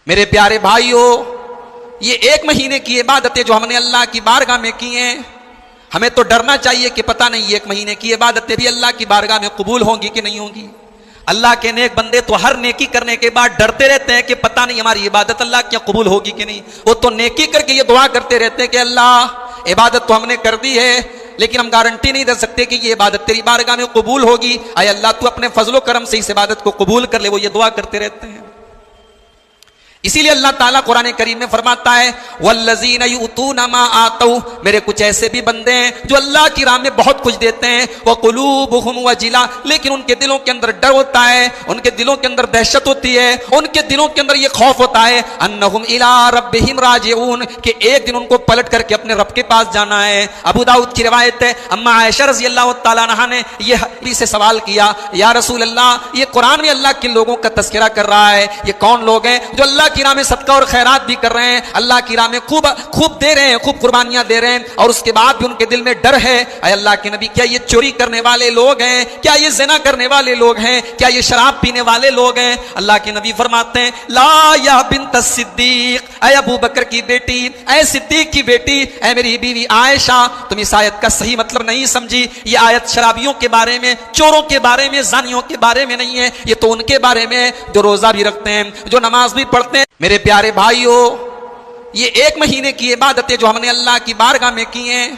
میرے پیارے بھائیوں، یہ ایک مہینے کی عبادتیں جو ہم نے اللہ کی بارگاہ میں کی ہیں، ہمیں تو ڈرنا چاہیے کہ پتہ نہیں یہ ایک مہینے کی عبادتیں بھی اللہ کی بارگاہ میں قبول ہوں گی کہ نہیں ہوں گی۔ اللہ کے نیک بندے تو ہر نیکی کرنے کے بعد ڈرتے رہتے ہیں کہ پتہ نہیں ہماری عبادت اللہ کیا قبول ہوگی کہ نہیں۔ وہ تو نیکی کر کے یہ دعا کرتے رہتے ہیں کہ اللہ عبادت تو ہم نے کر دی ہے، لیکن ہم گارنٹی نہیں دے سکتے کہ یہ عبادت تیری بارگاہ میں قبول ہوگی۔ اے اللہ تو اپنے فضل و کرم سے اس عبادت کو قبول کر لے، وہ یہ دعا کرتے رہتے ہیں۔ اسی لیے اللہ تعالیٰ قرآن کریم میں فرماتا ہے والذین یؤتون ما آتوا، میرے کچھ ایسے بھی بندے ہیں جو اللہ کی راہ میں بہت کچھ دیتے ہیں، وقلوبہم وجلہ، لیکن ان کے دلوں کے اندر ڈر ہوتا ہے، ان کے دلوں کے اندر دہشت ہوتی ہے، ان کے دلوں کے اندر یہ خوف ہوتا ہے انہم الی ربہم راجعون، کہ ایک دن ان کو پلٹ کر کے اپنے رب کے پاس جانا ہے۔ ابو داؤد کی روایت ہے، اما عائشہ رضی اللہ تعالیٰ عنہا نے یہ حدیث سے سوال کیا، یا رسول اللہ یہ قرآن میں اللہ کے لوگوں کا تذکرہ کر رہا ہے، یہ کون لوگ ہیں جو اللہ کی راہ میں صدقہ اور خیرات بھی کر رہے ہیں، اللہ کی راہ میں خوب دے رہے ہیں، خوب قربانیاں دے رہے ہیں، اور اس کے بعد بھی ان کے دل میں ڈر ہے؟ اے اللہ کے نبی، کیا یہ چوری کرنے والے لوگ ہیں؟ کیا یہ زنا کرنے والے لوگ ہیں؟ کیا یہ شراب پینے والے لوگ ہیں؟ اللہ کے نبی فرماتے ہیں لا یا بنت الصدیق، اے ابو بکر کی بیٹی، اے صدیق کی بیٹی، اے میری بیوی عائشہ، تم اس آیت کا صحیح مطلب نہیں سمجھی۔ یہ آیت شرابیوں کے بارے میں، چوروں کے بارے میں، زانیوں کے بارے میں نہیں ہے، یہ تو ان کے بارے میں جو روزہ بھی رکھتے ہیں، جو نماز بھی پڑھتے ہیں۔ میرے پیارے بھائیوں، یہ ایک مہینے کی عبادتیں جو ہم نے اللہ کی بارگاہ میں کی ہیں،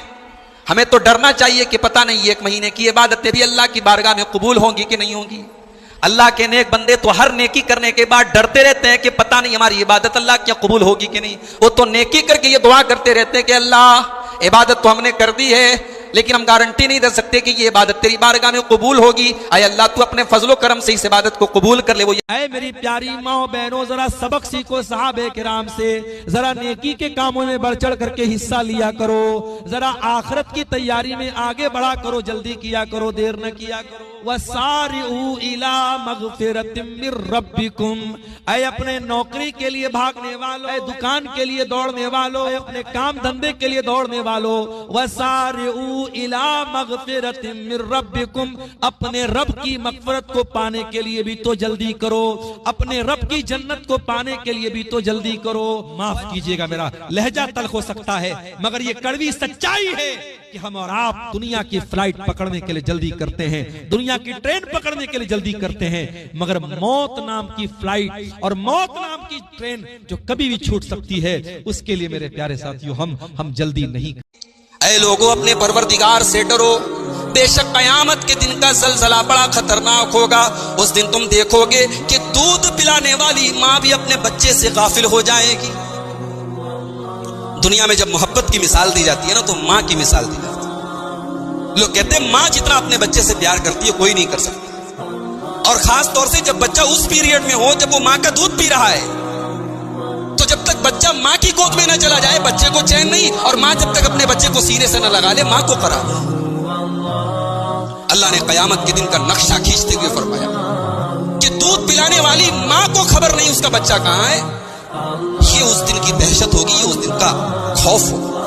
ہمیں تو ڈرنا چاہیے کہ پتہ نہیں یہ ایک مہینے کی عبادتیں بھی اللہ کی بارگاہ میں قبول ہوں گی کہ نہیں ہوں گی۔ اللہ کے نیک بندے تو ہر نیکی کرنے کے بعد ڈرتے رہتے ہیں کہ پتہ نہیں ہماری عبادت اللہ کیا قبول ہوگی کہ نہیں۔ وہ تو نیکی کر کے یہ دعا کرتے رہتے ہیں کہ اللہ عبادت تو ہم نے کر دی ہے، لیکن ہم گارنٹی نہیں دے سکتے کہ یہ عبادت تیری بارگاہ میں قبول ہوگی۔ اے اللہ تو اپنے فضل و کرم سے اس عبادت کو قبول کر لے۔ وہ اے میری پیاری ماں و بہنوں، ذرا سبق سیکھو صحابہ کرام سے، ذرا نیکی کے کاموں میں بڑھ چڑھ کر کے حصہ لیا کرو، ذرا آخرت کی تیاری میں آگے بڑھا کرو، جلدی کیا کرو، دیر نہ کیا کرو۔ وَسَارِعُوا إِلَىٰ مَغْفِرَةٍ مِّن رَبِّكُمْ، اے اپنے نوکری کے لیے بھاگنے والو، اے دکان کے لیے دوڑنے والو، اے اپنے کام دھندے کے لیے دوڑنے والو، وَسَارِعُوا إِلَىٰ مَغْفِرَةٍ مِّن رَبِّكُمْ، اپنے رب کی مغفرت کو پانے کے لیے بھی تو جلدی کرو، اپنے رب کی جنت کو پانے کے لیے بھی تو جلدی کرو۔ معاف کیجئے گا، میرا لہجہ تلخ ہو سکتا ہے، مگر یہ کڑوی سچائی ہے کہ ہم اور آپ دنیا کی فلائٹ پکڑنے کے لیے جلدی کرتے ہیں، دنیا کی ٹرین پکڑنے کے لیے جلدی کرتے ہیں، مگر موت نام کی فلائٹ اور موت نام کی ٹرین جو کبھی بھی چھوٹ سکتی ہے، اس کے لیے میرے پیارے ساتھیوں ہم جلدی نہیں کرتے۔ اے لوگوں، اپنے پروردگار سے ڈرو، بے شک قیامت کے دن کا زلزلہ بڑا خطرناک ہوگا۔ اس دن تم دیکھو گے کہ دودھ پلانے والی ماں بھی اپنے بچے سے غافل ہو جائے گی۔ دنیا میں جب محبت کی مثال دی جاتی ہے نا، تو ماں کی مثال دی جاتی ہے۔ لوگ کہتے ہیں ماں جتنا اپنے بچے سے پیار کرتی ہے کوئی نہیں کر سکتا، اور خاص طور سے جب بچہ اس پیریڈ میں ہو جب وہ ماں کا دودھ پی رہا ہے، تو جب تک بچہ ماں کی گود میں نہ چلا جائے بچے کو چین نہیں، اور ماں جب تک اپنے بچے کو سینے سے نہ لگا لے ماں کو قرار دے۔ اللہ نے قیامت کے دن کا نقشہ کھینچتے ہوئے فرمایا کہ دودھ پلانے والی ماں کو خبر نہیں اس کا بچہ کہاں ہے۔ یہ اس دن کی دہشت ہوگی، یہ اس دن کا خوف ہوگا۔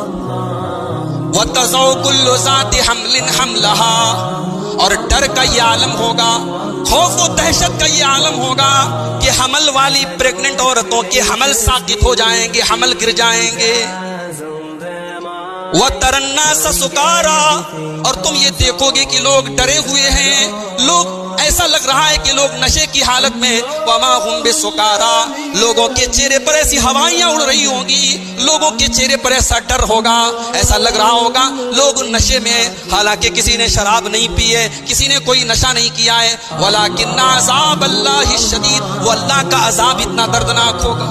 وَتَضَعُ كُلُّ ذَاتِ حَمْلٍ حَمْلَهَا، اور ڈر کا یہ عالم ہوگا، خوف و دہشت کا یہ عالم ہوگا کہ حمل والی پریگننٹ عورتوں کے حمل ساقط ہو جائیں گے، حمل گر جائیں گے۔ وَتَرَى النَّاسَ سُكَارَىٰ، اور تم یہ دیکھو گے کہ لوگ ڈرے ہوئے ہیں، لوگ ایسا لگ رہا ہے کہ لوگ نشے کی حالت میں، وَمَا هُمْ بِسُكَارَىٰ، لوگوں کے چہرے پر ایسی ہوائیاں اڑ رہی ہوں گی، لوگوں کے چہرے پر ایسا ڈر ہوگا، ایسا لگ رہا ہوگا لوگ نشے میں، حالانکہ کسی نے شراب نہیں پی ہے، کسی نے کوئی نشہ نہیں کیا ہے، وَلَٰكِنَّ عَذَابَ اللَّهِ الشَّدِيدُ، وہ اللہ کا عذاب اتنا دردناک ہوگا۔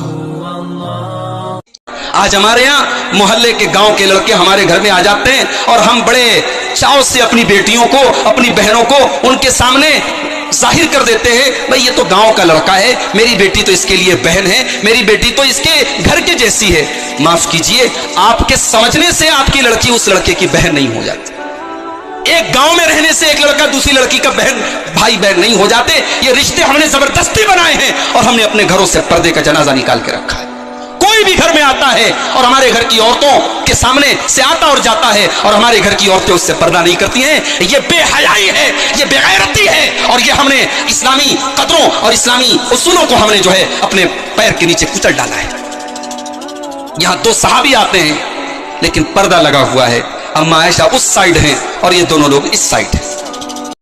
آج ہمارے یہاں محلے کے گاؤں کے لڑکے ہمارے گھر میں آ جاتے ہیں، اور ہم بڑے چاؤ سے اپنی بیٹیوں کو، اپنی بہنوں کو ان کے سامنے ظاہر کر دیتے ہیں، بھئی یہ تو گاؤں کا لڑکا ہے، میری بیٹی تو اس کے لیے بہن ہے، میری بیٹی تو اس کے گھر کے جیسی ہے۔ معاف کیجئے، آپ کے سمجھنے سے آپ کی لڑکی اس لڑکے کی بہن نہیں ہو جاتی۔ ایک گاؤں میں رہنے سے ایک لڑکا دوسری لڑکی کا بھائی بہن نہیں ہو جاتے۔ یہ رشتے ہم نے زبردستی بنائے ہیں، اور ہم نے اپنے گھروں سے پردے کا جنازہ نکال کے رکھا ہے۔ کوئی بھی گھر میں آتا ہے اور ہمارے گھر کی عورتوں کے سامنے سے آتا اور جاتا ہے، اور ہمارے گھر کی عورتیں اس سے پردہ نہیں کرتی ہیں. یہ بے حیائی ہے، یہ بے غیرتی ہے، اور یہ ہم نے اسلامی قدروں اور اسلامی اصولوں کو ہم نے جو ہے اپنے پیر کے نیچے کچل ڈالا ہے. یہاں دو صحابی آتے ہیں لیکن پردہ لگا ہوا ہے. اما عائشہ اس سائڈ ہیں اور یہ دونوں لوگ اس سائڈ ہیں.